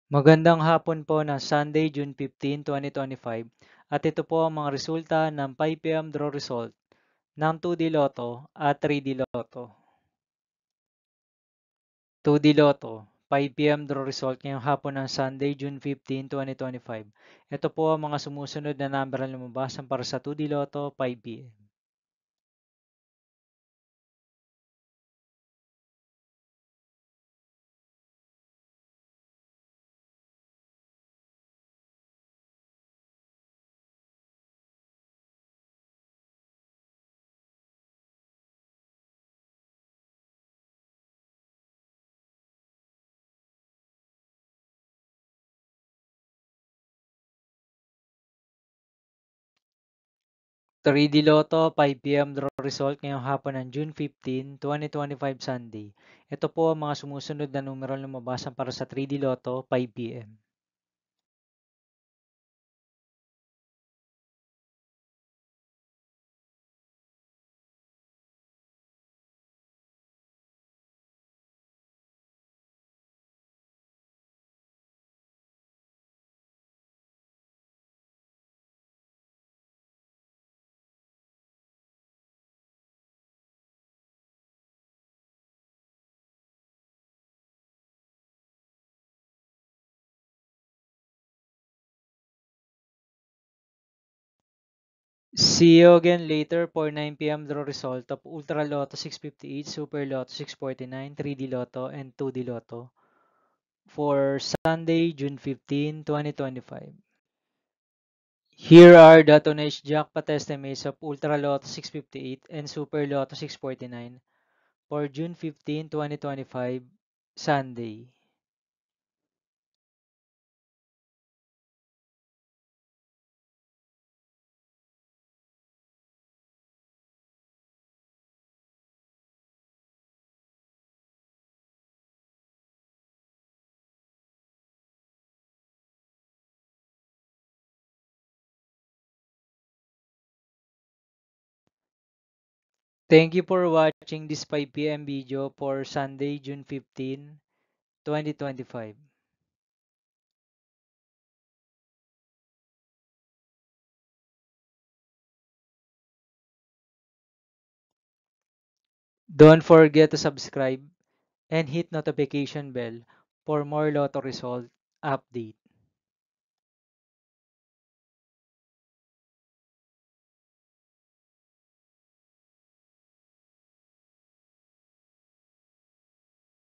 Magandang hapon po na Sunday, June 15, 2025 at ito po ang mga resulta ng 5 PM draw result ng 2D Lotto at 3D Lotto. 2D Lotto, 5 PM draw result ngayong hapon ng Sunday, June 15, 2025. Ito po ang mga sumusunod na number na lumabasan para sa 2D Lotto 5 PM. 3D Lotto 5 PM draw result ngayong hapon ng June 15, 2025 Sunday. Ito po ang mga sumusunod na numero na lumabasan para sa 3D Lotto 5 PM. See you again later for 9 PM draw result of Ultra Lotto 658, Super Lotto 649, 3D Lotto, and 2D Lotto for Sunday, June 15, 2025. Here are the tonnage jackpot estimates of Ultra Lotto 658 and Super Lotto 649 for June 15, 2025, Sunday. Thank you for watching this 5 PM video for Sunday, June 15, 2025. Don't forget to subscribe and hit notification bell for more Lotto result update.